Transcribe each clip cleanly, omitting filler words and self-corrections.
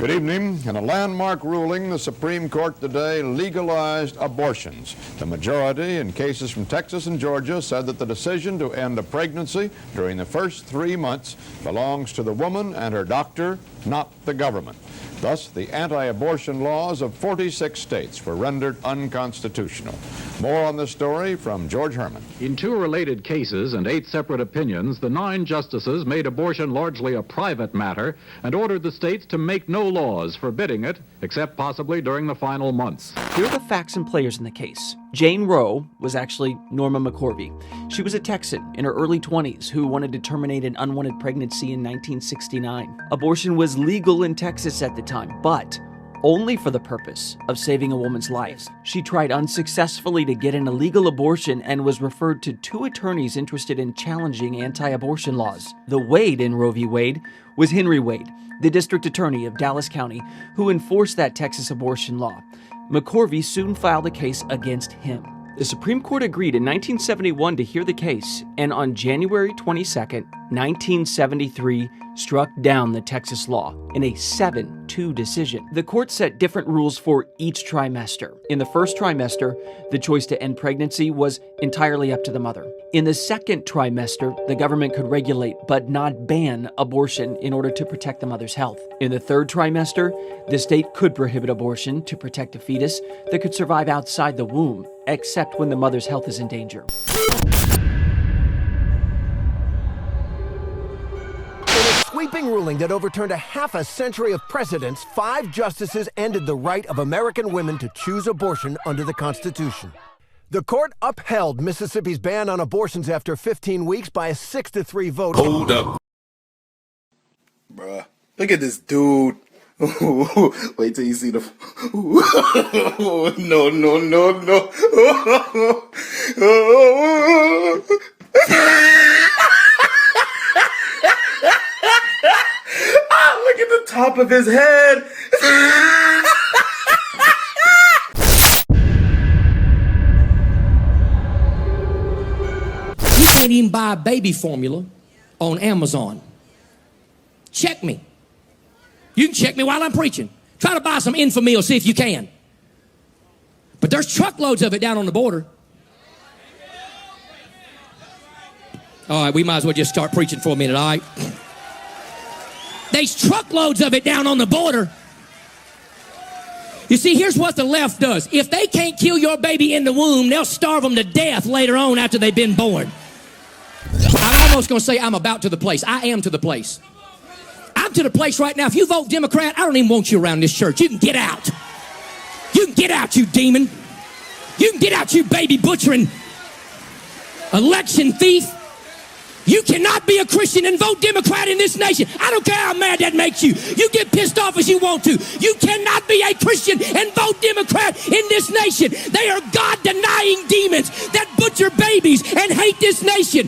Good evening. In a landmark ruling, the Supreme Court today legalized abortions. The majority in cases from Texas and Georgia said that the decision to end a pregnancy during the first 3 months belongs to the woman and her doctor, not the government. Thus, the anti-abortion laws of 46 states were rendered unconstitutional. More on this story from George Herman. In 2 related cases and 8 separate opinions, the 9 justices made abortion largely a private matter and ordered the states to make no laws forbidding it, except possibly during the final months. Here are the facts and players in the case. Jane Roe was actually Norma McCorvey. She was a Texan in her early 20s who wanted to terminate an unwanted pregnancy in 1969. Abortion was legal in Texas at the time, but only for the purpose of saving a woman's life. She tried unsuccessfully to get an illegal abortion and was referred to 2 attorneys interested in challenging anti-abortion laws. The Wade in Roe v. Wade was Henry Wade, the district attorney of Dallas County, who enforced that Texas abortion law. McCorvey soon filed a case against him. The Supreme Court agreed in 1971 to hear the case, and on January 22, 1973, struck down the Texas law in a 7-2 decision. The court set different rules for each trimester. In the first trimester, the choice to end pregnancy was entirely up to the mother. In the second trimester, the government could regulate but not ban abortion in order to protect the mother's health. In the third trimester, the state could prohibit abortion to protect a fetus that could survive outside the womb, except when the mother's health is in danger. Sweeping ruling that overturned a half a century of precedents, 5 justices ended the right of American women to choose abortion under the Constitution. The court upheld Mississippi's ban on abortions after 15 weeks by a 6-3 vote. Hold up. Bruh, look at this dude. Wait till you see the... No, no, no, no. Look at the top of his head. You can't even buy baby formula on Amazon. Check me. You can check me while I'm preaching. Try to buy some Infamil, see if you can. But there's truckloads of it down on the border. All right, we might as well just start preaching for a minute, all right? There's truckloads of it down on the border. You see, here's what the left does. If they can't kill your baby in the womb, they'll starve them to death later on after they've been born. I'm almost going to say I'm about to the place. I am to the place. I'm to the place right now. If you vote Democrat, I don't even want you around this church. You can get out. You can get out, you demon. You can get out, you baby butchering election thief. You cannot be a Christian and vote Democrat in this nation. I don't care how mad that makes you. You get pissed off as you want to. You cannot be a Christian and vote Democrat in this nation. They are God-denying demons that butcher babies and hate this nation.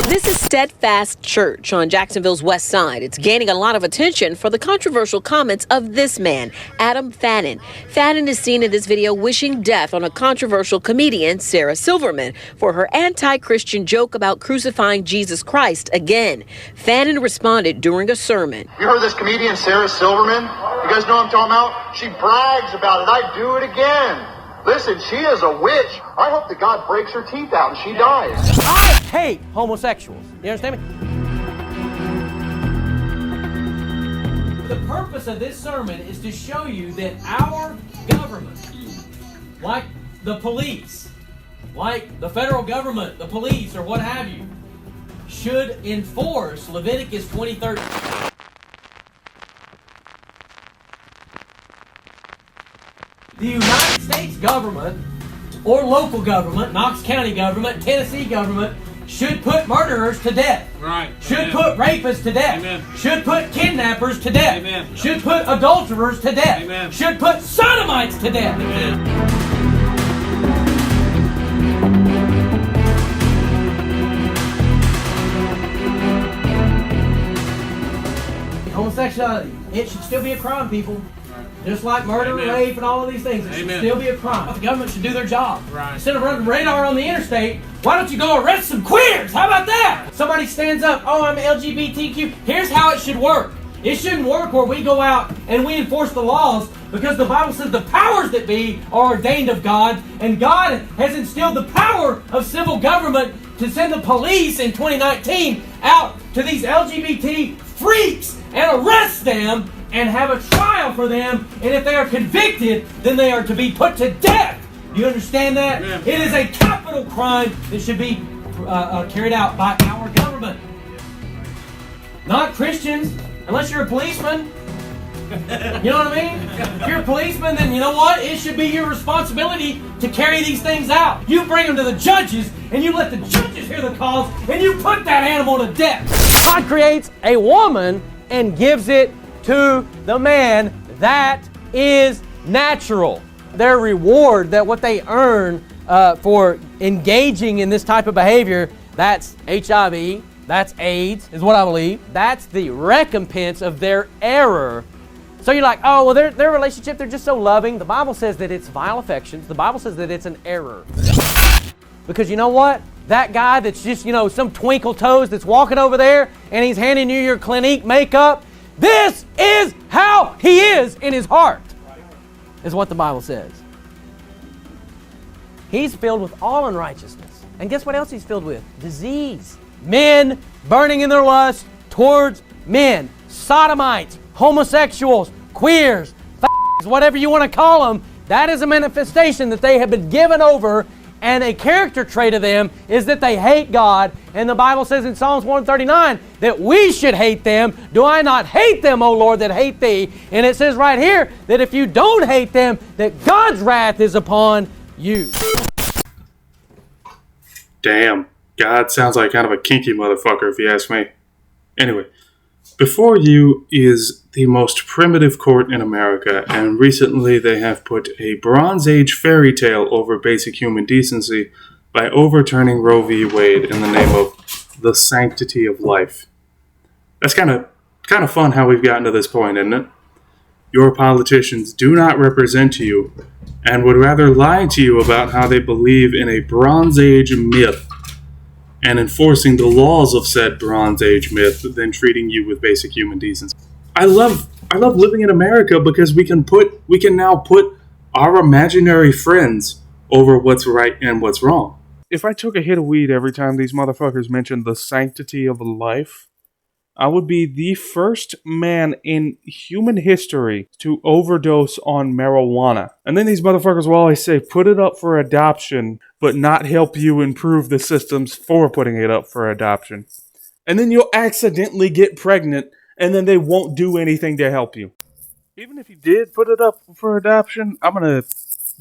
This is Steadfast Church on Jacksonville's west side. It's gaining a lot of attention for the controversial comments of this man, Adam Fannin. Fannin is seen in this video wishing death on a controversial comedian, Sarah Silverman, for her anti-Christian joke about crucifying Jesus Christ again. Fannin responded during a sermon. You heard this comedian, Sarah Silverman? You guys know what I'm talking about? She brags about it. I do it again. Listen, she is a witch. I hope that God breaks her teeth out and she dies. I hate homosexuals. You understand me? The purpose of this sermon is to show you that our government, like the police, like the federal government, the police, or what have you, should enforce Leviticus 20:13. The United States government or local government, Knox County government, Tennessee government, should put murderers to death. Right. Should put rapists to death. Amen. Should put kidnappers to death. Amen. Should put adulterers to death. Amen. Should put sodomites to death. Amen. Homosexuality, it should still be a crime, people. Just like murder, Amen. rape, and all of these things. It should Amen. still be a crime. The government should do their job. Right. Instead of running radar on the interstate, why don't you go arrest some queers? How about that? Somebody stands up, oh, I'm LGBTQ. Here's how it should work. It shouldn't work where we go out and we enforce the laws, because the Bible says the powers that be are ordained of God, and God has instilled the power of civil government to send the police in 2019 out to these LGBT freaks and arrest them and have a trial for them, and if they are convicted, then they are to be put to death. Do you understand that? Yeah. It is a capital crime that should be carried out by our government. Not Christians, unless you're a policeman. You know what I mean? If you're a policeman, then you know what? It should be your responsibility to carry these things out. You bring them to the judges, and you let the judges hear the cause, and you put that animal to death. God creates a woman and gives it to the man. That is natural. Their reward, that what they earn for engaging in this type of behavior, that's HIV, that's AIDS, is what I believe. That's the recompense of their error. So you're like, oh, well, their relationship, they're just so loving. The Bible says that it's vile affections. The Bible says that it's an error. Because you know what? That guy that's just, some twinkle toes that's walking over there and he's handing you your Clinique makeup, this is how he is in his heart, is what the Bible says. He's filled with all unrighteousness. And guess what else he's filled with? Disease. Men burning in their lust towards men. Sodomites, homosexuals, queers, whatever you want to call them. That is a manifestation that they have been given over, and a character trait of them is that they hate God. And the Bible says in Psalms 139 that we should hate them. Do I not hate them, O Lord, that hate thee? And it says right here that if you don't hate them, that God's wrath is upon you. Damn, God sounds like kind of a kinky motherfucker if you ask me. Anyway, before you is the most primitive court in America, and recently they have put a Bronze Age fairy tale over basic human decency by overturning Roe V Wade in the name of the sanctity of life. That's kind of fun how we've gotten to this point, isn't it? Your politicians do not represent you and would rather lie to you about how they believe in a Bronze Age myth and enforcing the laws of said Bronze Age myth than treating you with basic human decency. I love living in America because we can now put our imaginary friends over what's right and what's wrong. If I took a hit of weed every time these motherfuckers mentioned the sanctity of life, I would be the first man in human history to overdose on marijuana. And then these motherfuckers will always say, put it up for adoption, but not help you improve the systems for putting it up for adoption. And then you'll accidentally get pregnant, and then they won't do anything to help you. Even if you did put it up for adoption, I'm going to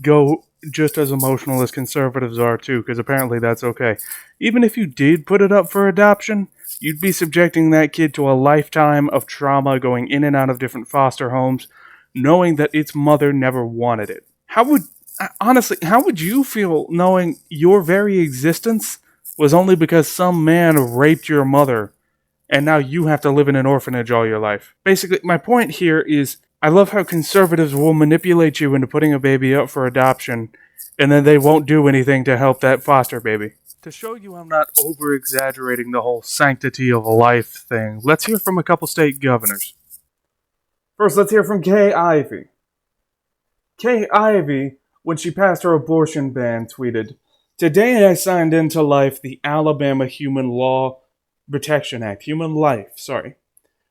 go just as emotional as conservatives are too, because apparently that's okay. Even if you did put it up for adoption, you'd be subjecting that kid to a lifetime of trauma going in and out of different foster homes, knowing that its mother never wanted it. How would you feel knowing your very existence was only because some man raped your mother, and now you have to live in an orphanage all your life? Basically, my point here is, I love how conservatives will manipulate you into putting a baby up for adoption, and then they won't do anything to help that foster baby. To show you I'm not over-exaggerating the whole sanctity of life thing, let's hear from a couple state governors. First, let's hear from Kay Ivey. Kay Ivey, when she passed her abortion ban, tweeted, "Today I signed into life the Alabama Human Life.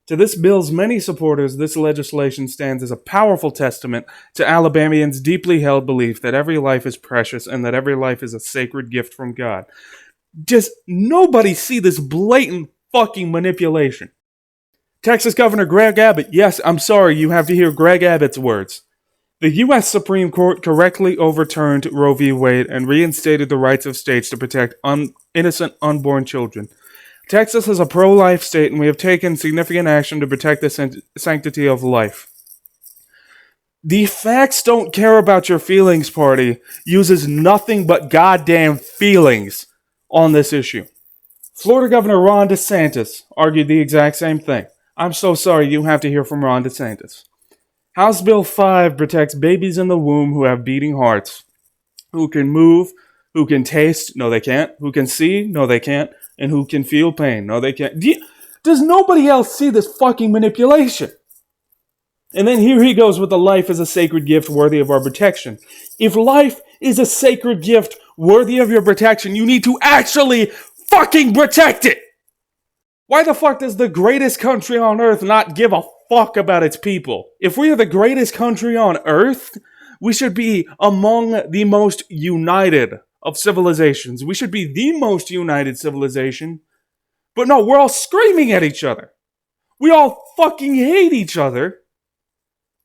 To this bill's many supporters, this legislation stands as a powerful testament to Alabamians' deeply held belief that every life is precious and that every life is a sacred gift from God." Does nobody see this blatant fucking manipulation? Texas Governor Greg Abbott, yes, I'm sorry, you have to hear Greg Abbott's words. The U.S. Supreme Court correctly overturned Roe v. Wade and reinstated the rights of states to protect innocent unborn children. Texas is a pro-life state, and we have taken significant action to protect the sanctity of life. The Facts Don't Care About Your Feelings Party uses nothing but goddamn feelings on this issue. Florida Governor Ron DeSantis argued the exact same thing. I'm so sorry, you have to hear from Ron DeSantis. House Bill 5 protects babies in the womb who have beating hearts, who can move, who can taste, no they can't, who can see, no they can't, and who can feel pain. No, they can't. Does nobody else see this fucking manipulation? And then here he goes with the life is a sacred gift worthy of our protection. If life is a sacred gift worthy of your protection, you need to actually fucking protect it! Why the fuck does the greatest country on earth not give a fuck about its people? If we are the greatest country on earth, we should be among the most united of civilizations. We should be the most united civilization. But no, we're all screaming at each other. We all fucking hate each other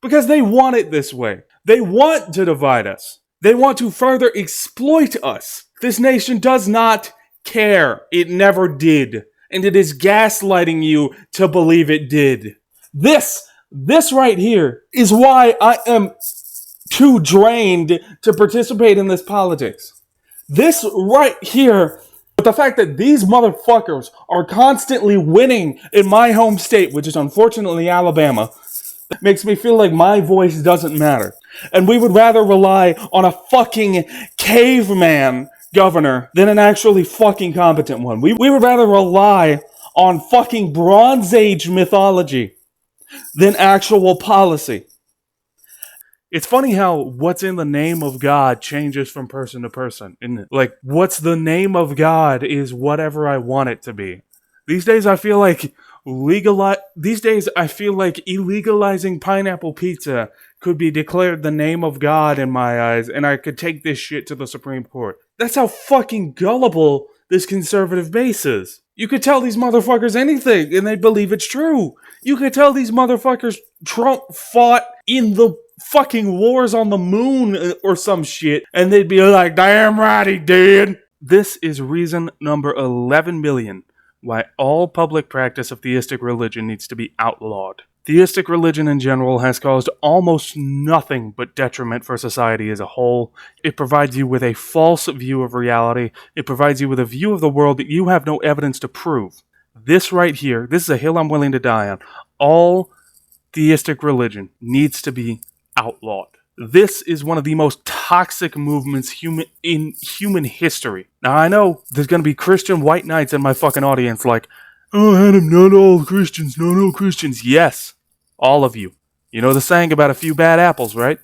because they want it this way. They want to divide us. They want to further exploit us. This nation does not care. It never did. And it is gaslighting you to believe it did. This right here is why I am too drained to participate in this politics. This right here, but the fact that these motherfuckers are constantly winning in my home state, which is unfortunately Alabama, makes me feel like my voice doesn't matter. And we would rather rely on a fucking caveman governor than an actually fucking competent one. We would rather rely on fucking Bronze Age mythology than actual policy. It's funny how what's in the name of God changes from person to person, isn't it? Like, what's the name of God is whatever I want it to be. These days I feel like illegalizing pineapple pizza could be declared the name of God in my eyes, and I could take this shit to the Supreme Court. That's how fucking gullible this conservative base is. You could tell these motherfuckers anything, and they'd believe it's true. You could tell these motherfuckers Trump fought in the fucking wars on the moon or some shit, and they'd be like, damn right he did. This is reason number 11 million why all public practice of theistic religion needs to be outlawed. Theistic religion in general has caused almost nothing but detriment for society as a whole. It provides you with a false view of reality. It provides you with a view of the world that you have no evidence to prove. This right here, this is a hill I'm willing to die on. All theistic religion needs to be outlawed. This is one of the most toxic movements in human history. Now, I know there's going to be Christian white knights in my fucking audience like, oh, Adam, not all Christians, not all Christians. Yes, all of you. You know the saying about a few bad apples, right?